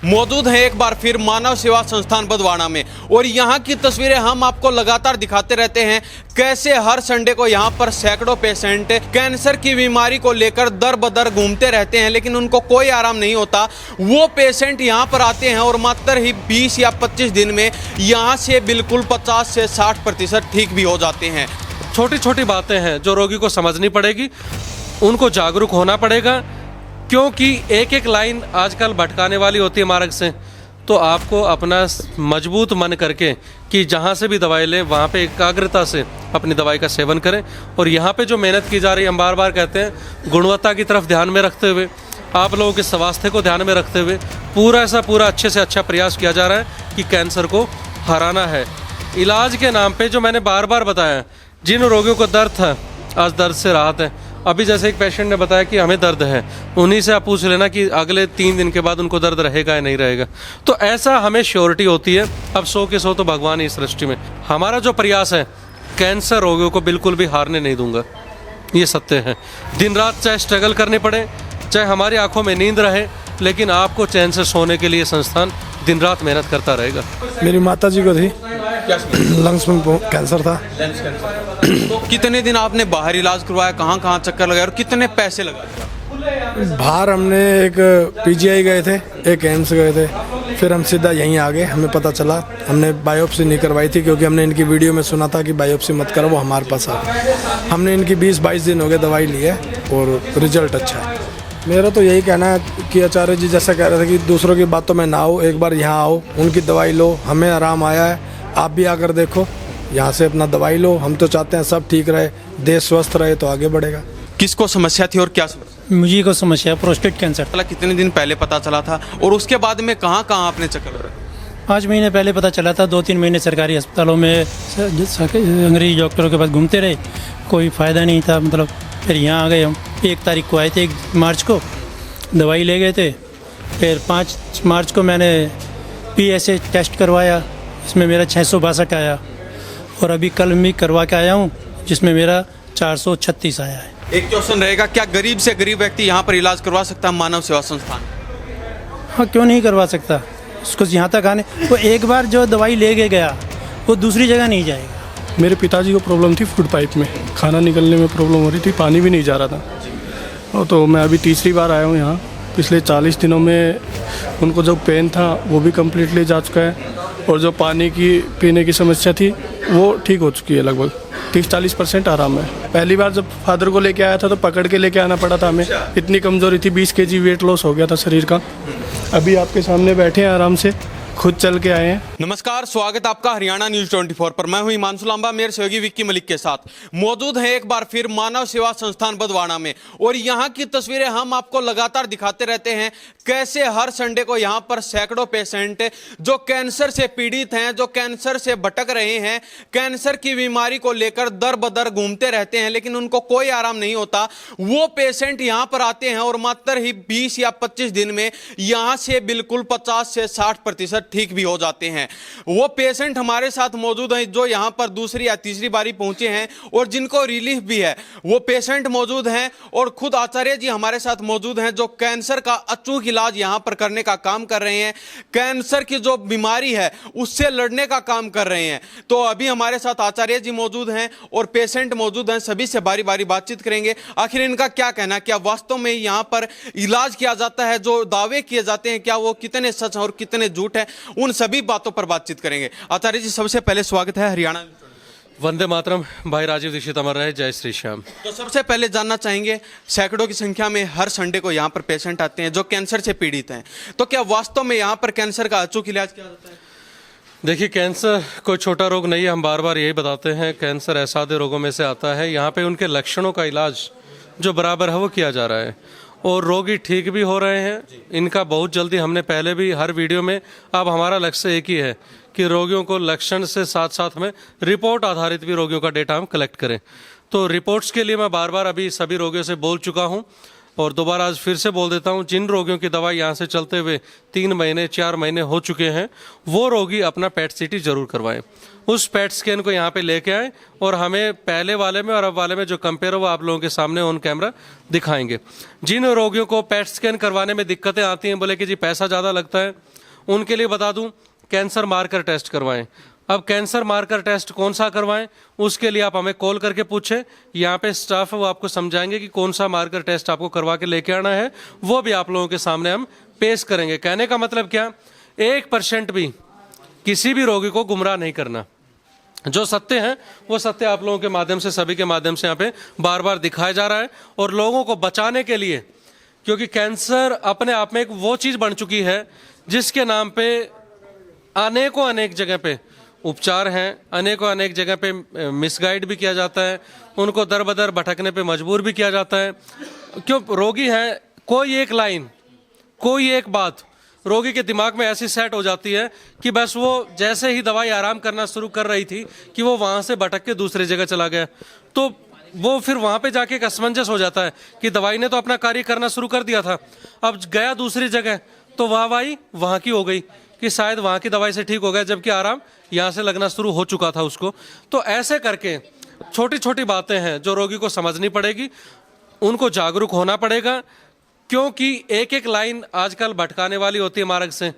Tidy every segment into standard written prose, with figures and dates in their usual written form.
मौजूद हैं एक बार फिर मानव सेवा संस्थान बदवाना में और यहाँ की तस्वीरें हम आपको लगातार दिखाते रहते हैं। कैसे हर संडे को यहाँ पर सैकड़ों पेशेंट कैंसर की बीमारी को लेकर दर बदर घूमते रहते हैं, लेकिन उनको कोई आराम नहीं होता। वो पेशेंट यहाँ पर आते हैं और मात्र ही 20 या 25 दिन में यहाँ से बिल्कुल 50 से 60% ठीक भी हो जाते हैं। छोटी छोटी बातें हैं जो रोगी को समझनी पड़ेगी, उनको जागरूक होना पड़ेगा, क्योंकि एक एक लाइन आजकल भटकाने वाली होती है मार्ग से। तो आपको अपना मजबूत मन करके कि जहाँ से भी दवाई लें वहाँ पे एकाग्रता से अपनी दवाई का सेवन करें। और यहाँ पे जो मेहनत की जा रही है, हम बार बार कहते हैं, गुणवत्ता की तरफ ध्यान में रखते हुए, आप लोगों के स्वास्थ्य को ध्यान में रखते हुए पूरा अच्छे से अच्छा प्रयास किया जा रहा है कि कैंसर को हराना है। इलाज के नाम पे जो मैंने बार बार बताया, जिन रोगियों को दर्द था आज दर्द से राहत है। अभी जैसे एक पेशेंट ने बताया कि हमें दर्द है, उन्हीं से आप पूछ लेना कि अगले 3 दिन के बाद उनको दर्द रहेगा या नहीं रहेगा। तो ऐसा हमें श्योरिटी होती है। अब 100 के 100 तो भगवान ही इस सृष्टि में। हमारा जो प्रयास है, कैंसर रोगियों को बिल्कुल भी हारने नहीं दूंगा, ये सत्य है। दिन रात चाहे स्ट्रगल करने पड़े, चाहे हमारी आंखों में नींद रहे, लेकिन आपको चैन से सोने के लिए संस्थान दिन रात मेहनत करता रहेगा। मेरी माता जी को थी लंग्स में कैंसर था। तो कितने दिन आपने बाहर इलाज करवाया, कहाँ कहाँ चक्कर लगाया और कितने पैसे लगाए? बाहर हमने एक पीजीआई गए थे, एक एम्स गए थे, फिर हम सीधा यहीं आ गए। हमें पता चला, हमने बायोप्सी नहीं करवाई थी क्योंकि हमने इनकी वीडियो में सुना था कि बायोप्सी मत करो, वो हमारे पास आ। हमने इनकी 20-22 दिन हो गए दवाई ली है और रिजल्ट अच्छा है। मेरा तो यही कहना है कि आचार्य जी जैसा कह रहे थे कि दूसरों की बातों में ना आओ, एक बार यहाँ आओ, उनकी दवाई लो। हमें आराम आया है, आप भी आकर देखो, यहाँ से अपना दवाई लो। हम तो चाहते हैं सब ठीक रहे, देश स्वस्थ रहे तो आगे बढ़ेगा। किसको समस्या थी और क्या समस्या? मुझे को समस्या प्रोस्टेट कैंसर। कितने दिन पहले पता चला था और उसके बाद में कहाँ कहाँ आपने चक्कर लगाया? 5 महीने पहले पता चला था। 2-3 महीने सरकारी अस्पतालों में अंग्रेजी डॉक्टरों के पास घूमते रहे, कोई फ़ायदा नहीं था। मतलब फिर यहाँ आ गए हम। 1 तारीख को आए थे, 1 मार्च को दवाई ले गए थे। फिर 5 मार्च को मैंने PSA टेस्ट करवाया, इसमें मेरा 662 आया। और अभी कल मैं करवा के आया हूँ, जिसमें मेरा 436 आया है। एक क्वेश्चन रहेगा, क्या गरीब से गरीब व्यक्ति यहाँ पर इलाज करवा सकता है मानव सेवा संस्थान? हाँ, क्यों नहीं करवा सकता। उसको यहाँ तक आने, वो एक बार जो दवाई ले के गया वो दूसरी जगह नहीं जाएगा। मेरे पिताजी को प्रॉब्लम थी फूड पाइप में, खाना निकलने में प्रॉब्लम हो रही थी, पानी भी नहीं जा रहा था। और तो मैं अभी तीसरी बार आया हूँ यहाँ। पिछले 40 दिनों में उनको जो पेन था वो भी कम्प्लीटली जा चुका है, और जो पानी की पीने की समस्या थी वो ठीक हो चुकी है। लगभग 30-40% आराम है। पहली बार जब फादर को लेके आया था तो पकड़ के लेके आना पड़ा था हमें, इतनी कमज़ोरी थी। 20 kg वेट लॉस हो गया था शरीर का। अभी आपके सामने बैठे हैं, आराम से खुद चल के आए हैं। नमस्कार, स्वागत आपका हरियाणा न्यूज़ 24 पर। मैं हूं हिमांशु लांबा, मेरे सहयोगी विक्की मलिक के साथ मौजूद हैं एक बार फिर मानव सेवा संस्थान बदवाना में और यहां की तस्वीरें हम आपको लगातार दिखाते रहते हैं। कैसे हर संडे को यहां पर सैकड़ों पेशेंट जो कैंसर से पीड़ित हैं, जो कैंसर से भटक रहे हैं, कैंसर की बीमारी को लेकर दर बदर घूमते रहते हैं, लेकिन उनको कोई आराम नहीं होता। वो पेशेंट यहां पर आते हैं और मात्र ही 20 या 25 दिन में यहां से बिल्कुल 50 से 60% ठीक भी हो जाते हैं। वो पेशेंट हमारे साथ मौजूद हैं जो यहां पर दूसरी या तीसरी बारी पहुंचे हैं और जिनको रिलीफ भी है। वो पेशेंट मौजूद हैं और खुद आचार्य जी हमारे साथ मौजूद हैं जो कैंसर का अचूक इलाज यहां पर करने का काम कर रहे हैं। कैंसर की जो बीमारी है उससे लड़ने का काम कर रहे हैं। तो अभी हमारे साथ आचार्य जी मौजूद हैं और पेशेंट मौजूद हैं। सभी से बारी बारी बातचीत करेंगे। आखिर इनका क्या कहना है, क्या वास्तव में यहां पर इलाज किया जाता है, जो दावे किए जाते हैं क्या वो कितने सच और कितने झूठ है, उन सभी बातों पर बातचीत करेंगे। आचार्य जी, सबसे पहले स्वागत है हरियाणा। वंदे मातरम। भाई राजीव दीक्षित अमर रहे, जय श्री श्याम। तो सबसे पहले जानना चाहेंगे, सैकड़ों की संख्या में हर संडे को यहाँ पर पेशेंट आते हैं जो कैंसर से पीड़ित हैं, तो क्या वास्तव में यहाँ पर कैंसर का अचूक इलाज किया जाता है? देखिए, कैंसर कोई छोटा रोग नहीं है। हम बार बार यही बताते हैं, कैंसर असाध्य रोगों में से आता है। यहाँ पे उनके लक्षणों का इलाज जो बराबर है वो किया जा रहा है और रोगी ठीक भी हो रहे हैं। इनका बहुत जल्दी, हमने पहले भी हर वीडियो में, अब हमारा लक्ष्य एक ही है कि रोगियों को लक्षण से साथ साथ में रिपोर्ट आधारित भी रोगियों का डेटा हम कलेक्ट करें। तो रिपोर्ट्स के लिए मैं बार बार अभी सभी रोगियों से बोल चुका हूँ। और दोबारा आज फिर से बोल देता हूं, जिन रोगियों की दवाई यहाँ से चलते हुए 3 महीने 4 महीने हो चुके हैं, वो रोगी अपना पेट सीटी जरूर करवाएं। उस पेट स्कैन को यहाँ पे लेके आए और हमें पहले वाले में और अब वाले में जो कंपेयर हो वो आप लोगों के सामने ऑन कैमरा दिखाएंगे। जिन रोगियों को पेट स्कैन करवाने में दिक्कतें आती हैं, बोले कि जी पैसा ज़्यादा लगता है, उनके लिए बता दूं कैंसर मार्कर टेस्ट करवाएं। अब कैंसर मार्कर टेस्ट कौन सा करवाएं, उसके लिए आप हमें कॉल करके पूछें, यहाँ पे स्टाफ है वो आपको समझाएंगे कि कौन सा मार्कर टेस्ट आपको करवा के लेके आना है, वो भी आप लोगों के सामने हम पेश करेंगे। कहने का मतलब क्या, 1% भी किसी भी रोगी को गुमराह नहीं करना। जो सत्य है वो सत्य आप लोगों के माध्यम से, सभी के माध्यम से यहाँ पे बार बार दिखाया जा रहा है। और लोगों को बचाने के लिए, क्योंकि कैंसर अपने आप में एक वो चीज़ बन चुकी है जिसके नाम पे अनेक जगह पे उपचार हैं, अनेक जगह पे मिसगाइड भी किया जाता है, उनको दर बदर भटकने पे मजबूर भी किया जाता है। क्यों, रोगी हैं, कोई एक लाइन, कोई एक बात रोगी के दिमाग में ऐसी सेट हो जाती है कि बस वो जैसे ही दवाई आराम करना शुरू कर रही थी कि वो वहाँ से भटक के दूसरी जगह चला गया, तो वो फिर वहाँ पे जाके एक असमंजस हो जाता है कि दवाई ने तो अपना कार्य करना शुरू कर दिया था, अब गया दूसरी जगह तो वाहवाही वहाँ की हो गई कि शायद वहाँ की दवाई से ठीक हो गया, जबकि आराम यहाँ से लगना शुरू हो चुका था उसको। तो ऐसे करके छोटी छोटी बातें हैं जो रोगी को समझनी पड़ेगी, उनको जागरूक होना पड़ेगा, क्योंकि एक एक लाइन आजकल भटकाने वाली होती है मार्ग से।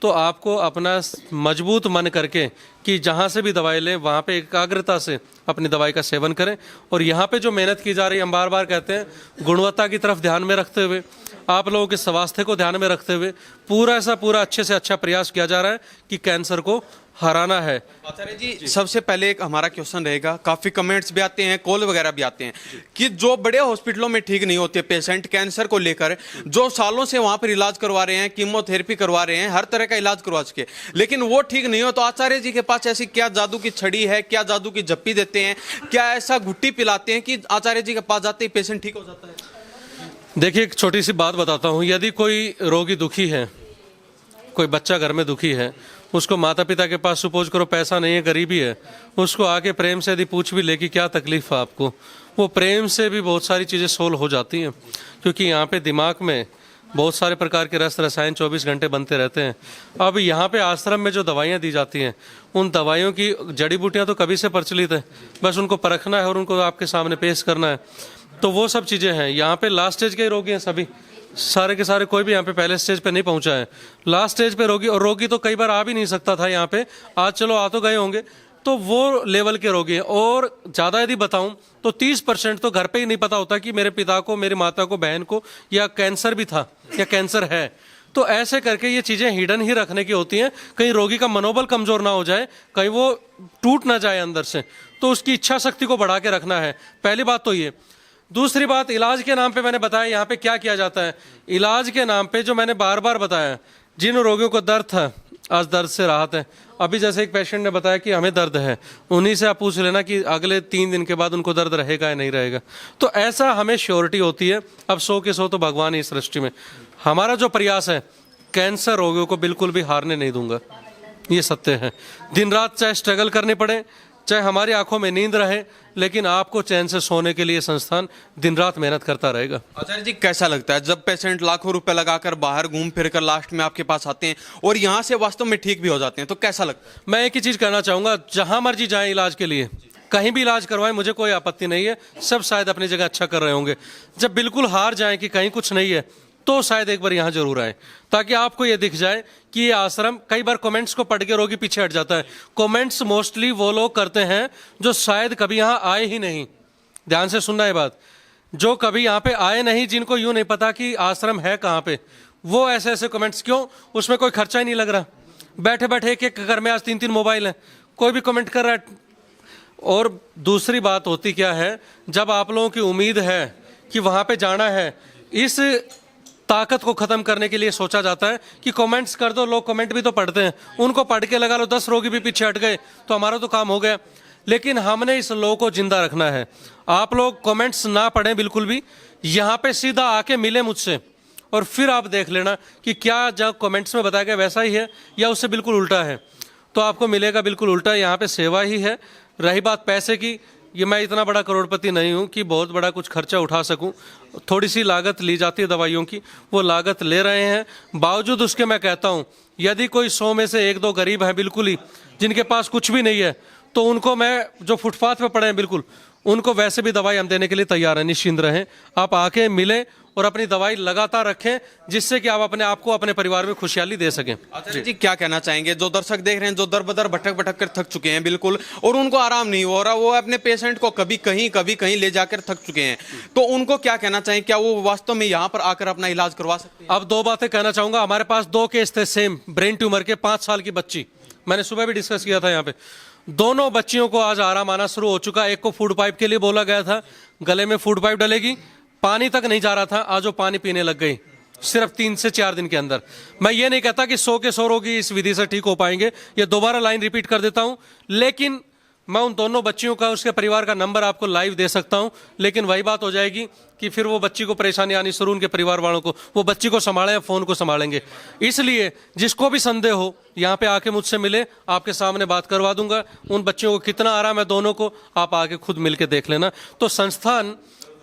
तो आपको अपना मजबूत मन करके कि जहाँ से भी दवाई लें वहाँ पे एकाग्रता से अपनी दवाई का सेवन करें। और यहाँ पे जो मेहनत की जा रही है, हम बार बार कहते हैं, गुणवत्ता की तरफ ध्यान में रखते हुए, आप लोगों के स्वास्थ्य को ध्यान में रखते हुए पूरा अच्छे से अच्छा प्रयास किया जा रहा है कि कैंसर को हराना है। आचार्य जी, सबसे पहले एक हमारा क्वेश्चन रहेगा, काफी कमेंट्स भी आते हैं, कॉल वगैरह भी आते हैं कि जो बड़े हॉस्पिटलों में ठीक नहीं होते पेशेंट कैंसर को लेकर, जो सालों से वहां पर इलाज करवा रहे हैं, कीमोथेरेपी करवा रहे हैं, हर तरह का इलाज करवा चुके, लेकिन वो ठीक नहीं हो, तो आचार्य जी के पास ऐसी क्या जादू की छड़ी है, क्या जादू की झप्पी देते हैं, क्या ऐसा घुट्टी पिलाते हैं कि आचार्य जी के पास जाते ही पेशेंट ठीक हो जाता है? देखिए, एक छोटी सी बात बताता हूँ। यदि कोई रोगी दुखी है, कोई बच्चा घर में दुखी है, उसको माता पिता के पास सपोज करो पैसा नहीं है, गरीबी है, उसको आके प्रेम से यदि पूछ भी ले कि क्या तकलीफ है आपको, वो प्रेम से भी बहुत सारी चीज़ें सोल्व हो जाती हैं। क्योंकि यहाँ पे दिमाग में बहुत सारे प्रकार के रस रसायन 24 घंटे बनते रहते हैं। अब यहाँ पे आश्रम में जो दवाइयाँ दी जाती हैं, उन दवाइयों की जड़ी बूटियाँ तो कभी से प्रचलित है, बस उनको परखना है और उनको आपके सामने पेश करना है। तो वो सब चीज़ें हैं। यहाँ पे लास्ट स्टेज के रोगी हैं सभी, सारे के सारे, कोई भी यहाँ पे पहले स्टेज पे नहीं पहुँचा है, लास्ट स्टेज पे रोगी। और रोगी तो कई बार आ भी नहीं सकता था यहाँ पे, आज चलो आ तो गए होंगे, तो वो लेवल के रोगी हैं। और ज़्यादा यदि बताऊं तो 30% तो घर पे ही नहीं पता होता कि मेरे पिता को, मेरी माता को, बहन को या कैंसर भी था या कैंसर है। तो ऐसे करके ये चीज़ें हिडन ही रखने की होती हैं, कहीं रोगी का मनोबल कमज़ोर ना हो जाए, कहीं वो टूट ना जाए अंदर से, तो उसकी इच्छा शक्ति को बढ़ा के रखना है। पहली बात तो ये। दूसरी बात, इलाज के नाम पे मैंने बताया यहाँ पे क्या किया जाता है। इलाज के नाम पे जो मैंने बार बार बताया, जिन रोगियों को दर्द था आज दर्द से राहत है। अभी जैसे एक पेशेंट ने बताया कि हमें दर्द है, उन्हीं से आप पूछ लेना कि अगले 3 दिन के बाद उनको दर्द रहेगा या नहीं रहेगा। तो ऐसा हमें श्योरिटी होती है। अब 100 के 100 तो भगवान ही इस सृष्टि में। हमारा जो प्रयास है, कैंसर रोगियों को बिल्कुल भी हारने नहीं दूंगा, ये सत्य है। दिन रात चाहे स्ट्रगल करनी पड़े, चाहे हमारी आंखों में नींद रहे, लेकिन आपको चैन से सोने के लिए संस्थान दिन रात मेहनत करता रहेगा। आचार्य जी, कैसा लगता है जब पेशेंट लाखों रुपए लगाकर बाहर घूम फिर कर लास्ट में आपके पास आते हैं और यहाँ से वास्तव में ठीक भी हो जाते हैं, तो कैसा लगता है? मैं एक ही चीज़ कहना चाहूँगा, जहाँ मर्जी जाएं इलाज के लिए, कहीं भी इलाज करवाएं, मुझे कोई आपत्ति नहीं है। सब शायद अपनी जगह अच्छा कर रहे होंगे। जब बिल्कुल हार जाएं कि कहीं कुछ नहीं है, तो शायद एक बार यहाँ जरूर आए, ताकि आपको ये दिख जाए कि ये आश्रम, कई बार कमेंट्स को पढ़ के रोगी पीछे हट जाता है। कमेंट्स मोस्टली वो लोग करते हैं जो शायद कभी यहाँ आए ही नहीं। ध्यान से सुनना ये बात, जो कभी यहाँ पे आए नहीं, जिनको यूँ नहीं पता कि आश्रम है कहाँ पे, वो ऐसे ऐसे कमेंट्स। क्यों? उसमें कोई खर्चा ही नहीं लग रहा, बैठे बैठे एक एक घर में आज 3-3 मोबाइल हैं, कोई भी कमेंट कर रहा है। और दूसरी बात होती क्या है, जब आप लोगों की उम्मीद है कि वहाँ पे जाना है, इस ताकत को खत्म करने के लिए सोचा जाता है कि कमेंट्स कर दो। लोग कमेंट भी तो पढ़ते हैं, उनको पढ़ के लगा लो 10 रोगी भी पीछे हट गए तो हमारा तो काम हो गया। लेकिन हमने इस लो को जिंदा रखना है। आप लोग कमेंट्स ना पढ़ें बिल्कुल भी, यहाँ पे सीधा आके मिले मुझसे और फिर आप देख लेना कि क्या जो कमेंट्स में बताया गया वैसा ही है या उससे बिल्कुल उल्टा है। तो आपको मिलेगा बिल्कुल उल्टा। यहाँ पे सेवा ही है। रही बात पैसे की, ये मैं इतना बड़ा करोड़पति नहीं हूँ कि बहुत बड़ा कुछ खर्चा उठा सकूँ। थोड़ी सी लागत ली जाती है दवाइयों की, वो लागत ले रहे हैं। बावजूद उसके मैं कहता हूँ यदि कोई 100 में से 1-2 गरीब हैं बिल्कुल ही, जिनके पास कुछ भी नहीं है, तो उनको मैं, जो फुटपाथ पे पड़े हैं बिल्कुल, उनको वैसे भी दवाई हम देने के लिए तैयार हैं। निश्चिंत रहें, आप आके मिलें और अपनी दवाई लगातार रखें, जिससे कि आप अपने आप को, अपने परिवार में खुशहाली दे सकें। जी क्या कहना चाहेंगे जो दर्शक देख रहे हैं, जो दर बदर भटक भटक कर थक चुके हैं बिल्कुल, और उनको आराम नहीं हो रहा, वो अपने पेशेंट को कभी कहीं ले जाकर थक चुके हैं, तो उनको क्या कहना चाहिए? क्या वो वास्तव में यहाँ पर आकर अपना इलाज करवा सकते हैं? अब 2 बातें कहना चाहूंगा। हमारे पास 2 केस थे सेम ब्रेन ट्यूमर के, 5 साल की बच्ची, मैंने सुबह भी डिस्कस किया था यहाँ पे। दोनों बच्चियों को आज आराम आना शुरू हो चुका। एक को फूड पाइप के लिए बोला गया था, गले में फूड पाइप डलेगी, पानी तक नहीं जा रहा था, आज वो पानी पीने लग गई सिर्फ 3 से 4 दिन के अंदर। मैं ये नहीं कहता कि 100 के 100 रोगी इस विधि से ठीक हो पाएंगे, ये दोबारा लाइन रिपीट कर देता हूं, लेकिन मैं उन दोनों बच्चियों का, उसके परिवार का नंबर आपको लाइव दे सकता हूं। लेकिन वही बात हो जाएगी कि फिर वो बच्ची को परेशानी आनी शुरू, उनके परिवार वालों को, वो बच्ची को संभालें या फोन को संभालेंगे। इसलिए जिसको भी संदेह हो यहाँ पे आके मुझसे मिले, आपके सामने बात करवा दूंगा। उन बच्चियों को कितना आराम है दोनों को, आप आके खुद मिल के देख लेना। तो संस्थान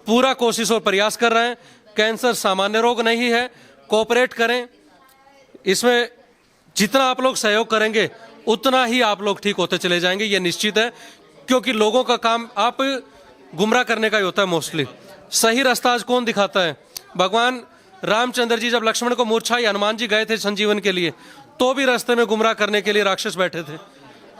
पूरा कोशिश और प्रयास कर रहे हैं। कैंसर सामान्य रोग नहीं है, कोऑपरेट करें, इसमें जितना आप लोग सहयोग करेंगे उतना ही आप लोग ठीक होते चले जाएंगे, ये निश्चित है। क्योंकि लोगों का काम आप गुमराह करने का ही होता है मोस्टली। सही रास्ता आज कौन दिखाता है? भगवान रामचंद्र जी जब लक्ष्मण को मूर्छाई, हनुमान जी गए थे संजीवन के लिए, तो भी रास्ते में गुमराह करने के लिए राक्षस बैठे थे।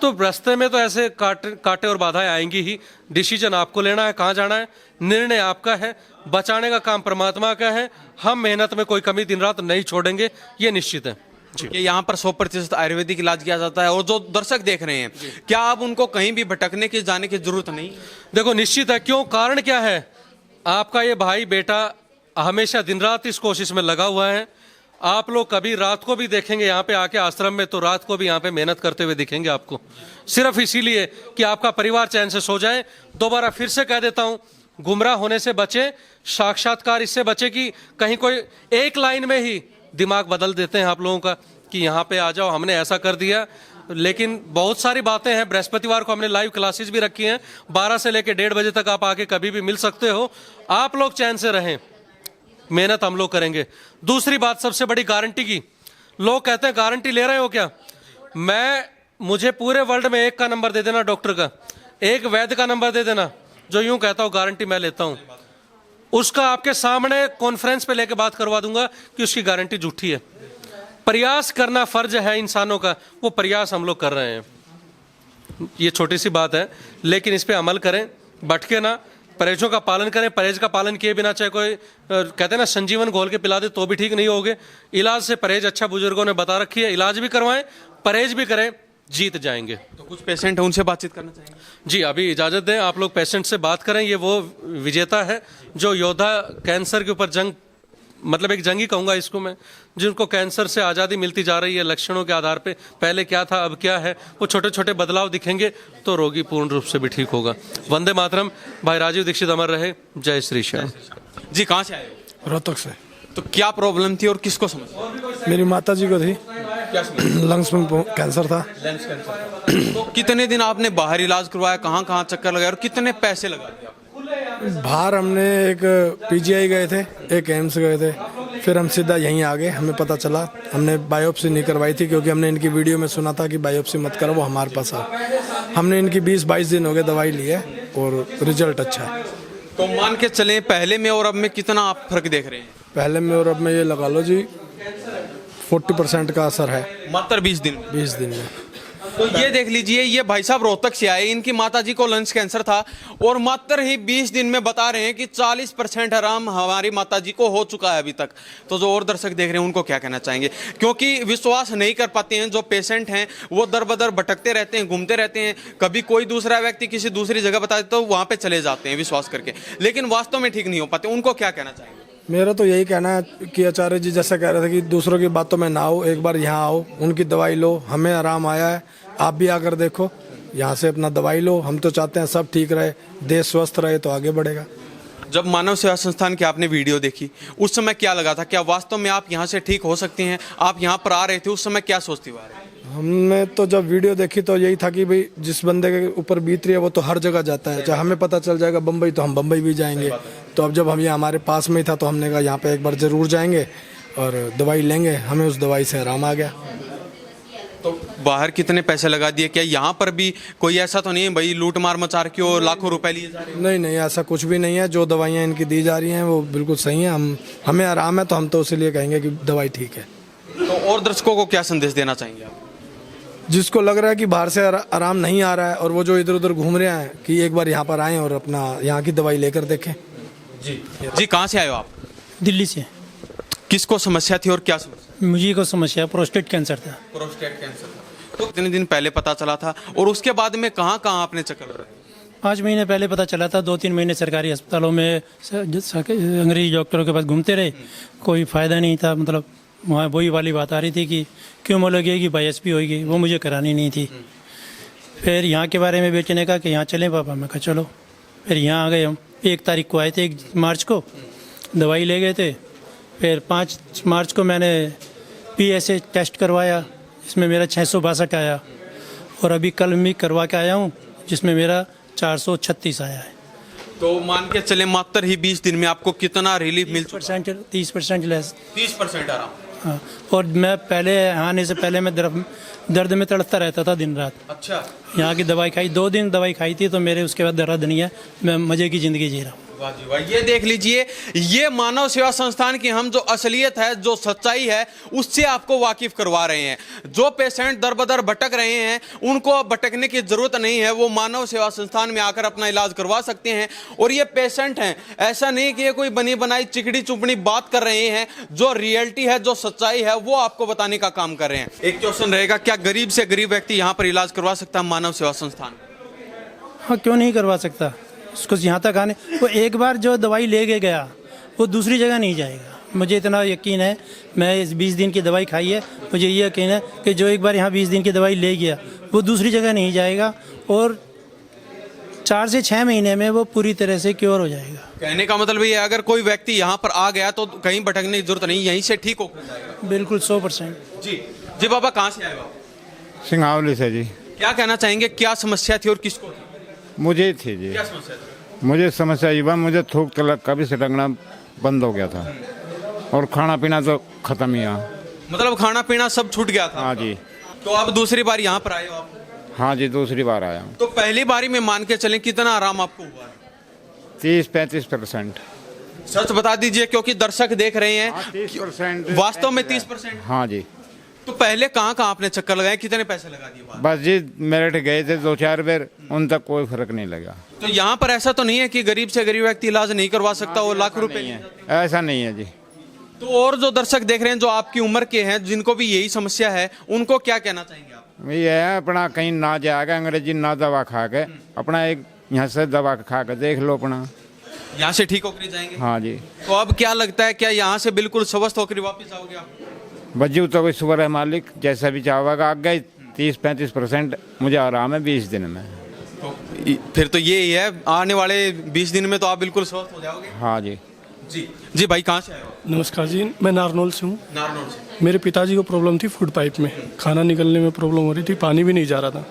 तो रास्ते में तो ऐसे कांटे और बाधाएं आएंगी ही। डिसीजन आपको लेना है, कहाँ जाना है, निर्णय आपका है, बचाने का काम परमात्मा का है। हम मेहनत में कोई कमी दिन रात नहीं छोड़ेंगे, ये निश्चित है। कि यहाँ पर 100% आयुर्वेदिक इलाज किया जाता है। और जो दर्शक देख रहे हैं, क्या आप उनको कहीं भी भटकने की, जाने की जरूरत नहीं? देखो निश्चित है। क्यों? कारण क्या है? आपका ये भाई बेटा हमेशा दिन रात इस कोशिश में लगा हुआ है। आप लोग कभी रात को भी देखेंगे यहाँ पे आके आश्रम में, तो रात को भी यहाँ पे मेहनत करते हुए दिखेंगे आपको, सिर्फ इसीलिए कि आपका परिवार चैन से सो जाए। दोबारा फिर से कह देता हूँ, गुमराह होने से बचे, साक्षात्कार इससे बचे कि कहीं कोई एक लाइन में ही दिमाग बदल देते हैं आप लोगों का कि यहाँ पे आ जाओ, हमने ऐसा कर दिया। लेकिन बहुत सारी बातें हैं। बृहस्पतिवार को हमने लाइव क्लासेस भी रखी हैं, 12 से लेकर 1:30 बजे तक आप आके कभी भी मिल सकते हो। आप लोग चैन से रहें, मेहनत हम लोग करेंगे। दूसरी बात सबसे बड़ी, गारंटी की। लोग कहते हैं गारंटी ले रहे हो क्या? मुझे पूरे वर्ल्ड में एक का नंबर दे देना डॉक्टर का, एक वैद्य का नंबर दे देना जो यूं कहता हूं गारंटी मैं लेता हूं, उसका आपके सामने कॉन्फ्रेंस पे लेके बात करवा दूंगा कि उसकी गारंटी झूठी है। प्रयास करना फर्ज है इंसानों का, वो प्रयास हम लोग कर रहे हैं। ये छोटी सी बात है, लेकिन इस पे अमल करें, भटके ना, परहेजों का पालन करें। परहेज का पालन किए बिना चाहे कोई कहते हैं ना संजीवन घोल के पिला दे तो भी ठीक नहीं होगे। इलाज से परहेज अच्छा बुजुर्गों ने बता रखी है, इलाज भी करवाएं, परहेज भी करें, जीत जाएंगे। तो कुछ पेशेंट है, उनसे बातचीत करना चाहिए। जी अभी इजाजत दें, आप लोग पेशेंट से बात करें। ये वो विजेता है जो योद्धा, कैंसर के ऊपर जंग, मतलब एक जंग ही कहूँगा इसको मैं, जिनको कैंसर से आज़ादी मिलती जा रही है लक्षणों के आधार पे। पहले क्या था, अब क्या है, वो छोटे छोटे बदलाव दिखेंगे तो रोगी पूर्ण रूप से भी ठीक होगा। वंदे मातरम। भाई राजीव दीक्षित अमर रहे। जय श्री श्याम। जी कहाँ से आए? रोहतक से। तो क्या प्रॉब्लम थी और किसको समझ? मेरी माता जी को थी, क्या लंग्स में कैंसर था। Lens cancer. तो कितने दिन आपने बाहर इलाज करवाया, कहाँ कहाँ चक्कर लगाया और कितने पैसे लगा दिए? बाहर हमने एक पीजीआई गए थे, एक एम्स गए थे, फिर हम सीधा यहीं आ गए। हमें पता चला, हमने बायोप्सी नहीं करवाई थी क्योंकि हमने इनकी वीडियो में सुना था कि बायोप्सी मत करो, वो हमारे पास आ। हमने इनकी 20-22 दिन हो गए दवाई ली है और रिजल्ट अच्छा है। तो मान के चलें पहले में और अब में कितना आप फर्क देख रहे हैं? पहले में और अब में ये लगा लो जी 40% का असर है मात्र 20 दिन में। 20 दिन में। तो ये देख लीजिए, ये भाई साहब रोहतक से आए, इनकी माताजी को लंग्स कैंसर था और मात्र ही 20 दिन में बता रहे हैं कि 40% आराम हमारी माताजी को हो चुका है अभी तक। तो जो और दर्शक देख रहे हैं उनको क्या कहना चाहेंगे? क्योंकि विश्वास नहीं कर पाते हैं, जो पेशेंट हैं वो दर बदर भटकते रहते हैं, घूमते रहते हैं। कभी कोई दूसरा व्यक्ति किसी दूसरी जगह बता देता तो वहाँ पे चले जाते हैं विश्वास करके, लेकिन वास्तव में ठीक नहीं हो पाते। उनको क्या कहना चाहेंगे? मेरा तो यही कहना है कि आचार्य जी जैसा कह रहे थे कि दूसरों की बातों में ना आओ, एक बार यहाँ आओ, उनकी दवाई लो। हमें आराम आया है, आप भी आकर देखो, यहाँ से अपना दवाई लो। हम तो चाहते हैं सब ठीक रहे, देश स्वस्थ रहे तो आगे बढ़ेगा। जब मानव सेवा संस्थान की आपने वीडियो देखी उस समय क्या लगा था? क्या वास्तव में आप यहाँ से ठीक हो सकती हैं? आप यहाँ पर आ रहे थे उस समय क्या सोचती हुआ? हमने तो जब वीडियो देखी तो यही था कि भाई जिस बंदे के ऊपर बीत रही है वो तो हर जगह जाता है, चाहे हमें पता चल जाएगा बम्बई तो हम बम्बई भी जाएंगे। तो अब जब हम ये हमारे पास में ही था तो हमने कहा यहाँ पे एक बार ज़रूर जाएंगे और दवाई लेंगे, हमें उस दवाई से आराम आ गया। तो बाहर कितने पैसे लगा दिए? क्या यहाँ पर भी कोई ऐसा तो नहीं है भाई लूट मार मचा रखी हो, लाखों रुपए लिए जा रहे हैं? नहीं नहीं, ऐसा कुछ भी नहीं है। जो दवाइयाँ इनकी दी जा रही हैं वो बिल्कुल सही हैं। हमें आराम है तो हम तो इसीलिए कहेंगे कि दवाई ठीक है। तो और दर्शकों को क्या संदेश देना चाहेंगे आप? जिसको लग रहा है कि बाहर से आराम नहीं आ रहा है और वो जो इधर उधर घूम रहे हैं कि एक बार यहाँ पर आएँ और अपना यहाँ की दवाई लेकर देखें। जी कहाँ से आए हो आप? दिल्ली से। किसको समस्या थी और क्या समस्या? मुझे को समस्या प्रोस्टेट कैंसर था। प्रोस्टेट कैंसर था। तो कितने दिन पहले पता चला था और उसके बाद में कहाँ कहाँ आपने चक्कर लगाए? 5 महीने पहले पता चला था। 2-3 महीने सरकारी अस्पतालों में अंग्रेजी डॉक्टरों के पास घूमते रहे, कोई फ़ायदा नहीं था। मतलब वहाँ वही वाली बात आ रही थी कि क्यों लगेगी बाईएसपी होगी, वो मुझे करानी नहीं थी। फिर यहाँ के बारे में बेटे ने कहा कि यहाँ चलें पापा, मैं कहा चलो। फिर यहाँ आ गए हम। 1 तारीख को आए थे, 1 मार्च को दवाई ले गए थे। फिर 5 मार्च को मैंने PSA टेस्ट करवाया, इसमें मेरा 662 आया और अभी कल मैं करवा के आया हूँ जिसमें मेरा 436 आया है। तो मान के चले मात्र ही 20 दिन में आपको कितना रिलीफ मिल चुका? 30% लेस। 30% आराम। हाँ, और मैं पहले आने से पहले मैं दर्द में तड़पता रहता था दिन रात। अच्छा। यहाँ की दवाई खाई, 2 दिन दवाई खाई थी तो मेरे उसके बाद दर्द नहीं है। मैं मज़े की ज़िंदगी जी रहा हूँ। वाह जी वाह, ये देख लीजिए, ये मानव सेवा संस्थान की हम जो असलियत है, जो सच्चाई है, उससे आपको वाकिफ करवा रहे हैं। जो पेशेंट दर बदर भटक रहे हैं उनको भटकने की जरूरत नहीं है, वो मानव सेवा संस्थान में आकर अपना इलाज करवा सकते हैं। और ये पेशेंट हैं, ऐसा नहीं कि ये कोई बनी बनाई चिकड़ी चुपड़ी बात कर रहे हैं, जो रियलिटी है, जो सच्चाई है, वो आपको बताने का काम कर रहे हैं। एक क्वेश्चन रहेगा, क्या गरीब से गरीब व्यक्ति यहाँ पर इलाज करवा सकता है मानव सेवा संस्थान? हाँ, क्यों नहीं करवा सकता? उसको यहाँ तक आने, वो एक बार जो दवाई ले के गया वो दूसरी जगह नहीं जाएगा। मुझे इतना यकीन है, मैं इस 20 दिन की दवाई खाई है, मुझे ये यकीन है कि जो एक बार यहाँ 20 दिन की दवाई ले गया वो दूसरी जगह नहीं जाएगा और 4 से 6 महीने में वो पूरी तरह से क्योर हो जाएगा। कहने का मतलब ये है, अगर कोई व्यक्ति यहाँ पर आ गया तो कहीं भटकने की जरूरत नहीं, यहीं से ठीक हो जाएगा। बिल्कुल 100%। जी जी बाबा, कहाँ से आए आप? सिंगावली से जी। क्या कहना चाहेंगे, क्या समस्या थी और किसको थी? मुझे थी जी। क्या समस्या थी? मुझे समस्या ये बा, मुझे थूक तलक का भी सटकना बंद हो गया था और खाना पीना तो खत्म ही। मतलब खाना पीना सब छूट गया था? हाँ जी। तो अब दूसरी बार यहाँ पर आए हो आप? हाँ जी, दूसरी बार आया हूँ। तो पहली बारी में मान के चलें कितना आराम आपको हुआ? 30-35%। सच बता दीजिए क्योंकि दर्शक देख रहे हैं। 30%। वास्तव में 30%? हाँ जी। तो पहले कहाँ कहाँ आपने चक्कर लगाए, कितने पैसे लगा दिए बाहर? बस जी मेरठ गए थे 2-4 बार, उन तक कोई फर्क नहीं लगा। तो यहाँ पर ऐसा तो नहीं है कि गरीब से गरीब व्यक्ति इलाज नहीं करवा सकता, वो लाख रुपए? ऐसा नहीं है जी। तो और जो दर्शक देख रहे हैं जो आपकी उम्र के हैं, जिनको भी यही समस्या है, उनको क्या कहना चाहेंगे आप? ये है, अपना कहीं ना जाएगा अंग्रेजी ना दवा खा के, अपना एक यहाँ से दवा खा के देख लो अपना, यहाँ से ठीक होकर जाएंगे। हाँ जी। तो अब क्या लगता है, क्या यहाँ से बिल्कुल स्वस्थ होकर वापस आओगे आप? बज्जू तो कोई सुबर है मालिक, जैसा भी चाहेगा। आगे 30-35% मुझे आराम है 20 दिन में। तो फिर तो ये ही है, आने वाले 20 दिन में तो आप बिल्कुल स्वस्थ हो जाओगे। हाँ जी। जी जी भाई, कहाँ से आए हो? नमस्कार जी, मैं नारनौल से हूँ। नारनौल से। मेरे पिताजी को प्रॉब्लम थी फूड पाइप में, खाना निकलने में प्रॉब्लम हो रही थी, पानी भी नहीं जा रहा था।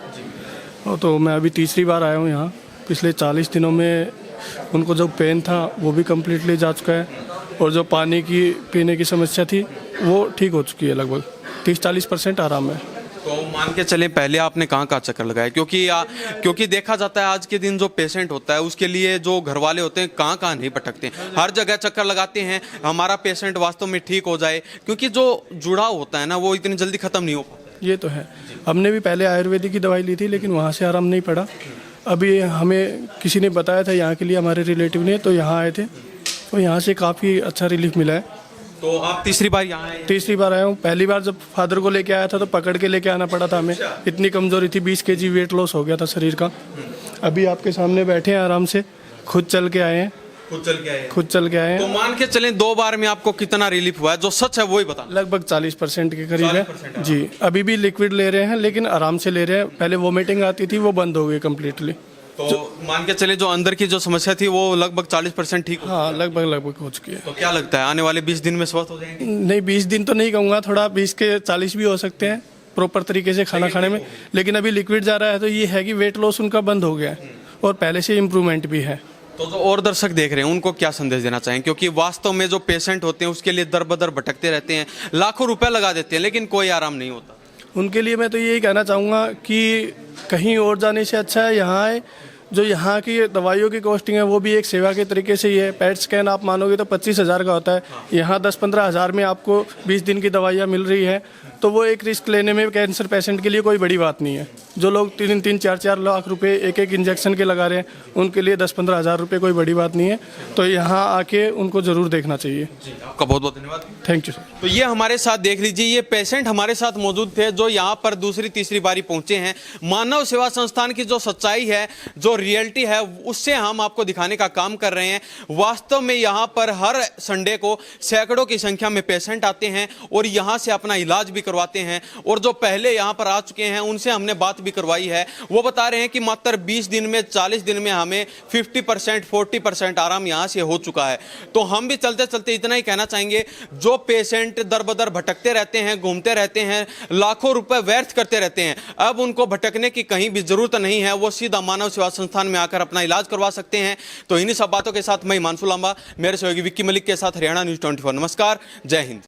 और तो मैं अभी तीसरी बार आया हूँ यहाँ। पिछले 40 दिनों में उनको जो पेन था वो भी कम्प्लीटली जा चुका है और जो पानी की पीने की समस्या थी वो ठीक हो चुकी है। लगभग 30-40% आराम है। तो मान के चलें, पहले आपने कहाँ कहाँ चक्कर लगाया? क्योंकि देखा जाता है आज के दिन जो पेशेंट होता है उसके लिए जो घर वाले होते हैं कहाँ कहाँ नहीं भटकते हैं, हर जगह चक्कर लगाते हैं, हमारा पेशेंट वास्तव में ठीक हो जाए, क्योंकि जो जुड़ाव होता है ना वो इतनी जल्दी खत्म नहीं हो पाता। ये तो है। हमने भी पहले आयुर्वेदिक की दवाई ली थी लेकिन वहाँ से आराम नहीं पड़ा। अभी हमें किसी ने बताया था यहाँ के लिए, हमारे रिलेटिव ने, तो यहाँ आए थे तो यहाँ से काफ़ी अच्छा रिलीफ मिला है। तो आप तीसरी बार यहाँ आए? तीसरी बार आया हूँ। पहली बार जब फादर को लेके आया था तो पकड़ के लेके आना पड़ा था हमें, इतनी कमजोरी थी, 20 kg वेट लॉस हो गया था शरीर का। अभी आपके सामने बैठे हैं आराम से, खुद चल के आए हैं। खुद चल के आए? खुद चल के आए तो हैं। मान के चलें 2 बार में आपको कितना रिलीफ हुआ है? जो सच है वो ही बता। लगभग 40% के करीब है जी। अभी भी लिक्विड ले रहे हैं लेकिन आराम से ले रहे हैं। पहले वोमिटिंग आती थी, वो बंद हो गई कम्प्लीटली। तो मान के चले जो अंदर की जो समस्या थी वो लगभग 40% ठीक हो? हाँ, लगभग हो चुकी है। तो क्या लगता है आने वाले 20 दिन में स्वस्थ हो जाएंगे? नहीं, 20 दिन तो नहीं कहूँगा, थोड़ा 20 के 40 भी हो सकते हैं। प्रॉपर तरीके से खाना खाने में, लेकिन अभी लिक्विड जा रहा है तो ये है कि वेट लॉस उनका बंद हो गया है और पहले से इम्प्रूवमेंट भी है। तो जो और दर्शक देख रहे हैं उनको क्या संदेश देना चाहें, क्योंकि वास्तव में जो पेशेंट होते हैं उसके लिए दर बदर भटकते रहते हैं, लाखों रुपए लगा देते हैं लेकिन कोई आराम नहीं होता। उनके लिए मैं तो यही कहना चाहूँगा कि कहीं और जाने से अच्छा है यहाँ आए। जो यहाँ की दवाइयों की कॉस्टिंग है वो भी एक सेवा के तरीके से ही है। पेट स्कैन आप मानोगे तो 25,000 का होता है, यहाँ 10-15 हज़ार में आपको 20 दिन की दवाइयाँ मिल रही है। तो वो एक रिस्क लेने में कैंसर पेशेंट के लिए कोई बड़ी बात नहीं है। जो लोग 3-3, 4-4 लाख रुपए एक इंजेक्शन के लगा रहे हैं उनके लिए 10-15 हज़ार रुपये कोई बड़ी बात नहीं है। तो यहाँ आके उनको ज़रूर देखना चाहिए। आपका बहुत बहुत धन्यवाद। Thank you sir. तो ये हमारे साथ देख लीजिए, ये पेशेंट हमारे साथ मौजूद थे जो यहाँ पर दूसरी तीसरी बारी पहुंचे हैं। मानव सेवा संस्थान की जो सच्चाई है, जो रियलिटी है, उससे हम आपको दिखाने का काम कर रहे हैं। वास्तव में यहाँ पर हर संडे को सैकड़ों की संख्या में पेशेंट आते हैं और यहाँ से अपना इलाज भी करवाते हैं। और जो पहले यहाँ पर आ चुके हैं उनसे हमने बात भी करवाई है, वो बता रहे हैं कि मात्र 20 दिन में 40 दिन में हमें 50% 40% आराम यहाँ से हो चुका है। तो हम भी चलते चलते इतना ही कहना चाहेंगे, जो पेशेंट दर बदर भटकते रहते हैं, घूमते रहते हैं, लाखों रुपए व्यर्थ करते रहते हैं, अब उनको भटकने की कहीं भी जरूरत नहीं है। वो सीधा मानव सेवा संस्थान में आकर अपना इलाज करवा सकते हैं। तो इन्हीं सब बातों के साथ मैं हिमांशु लांबा, मेरे सहयोगी विक्की मलिक के साथ हरियाणा न्यूज़ 24। नमस्कार, जय हिंद।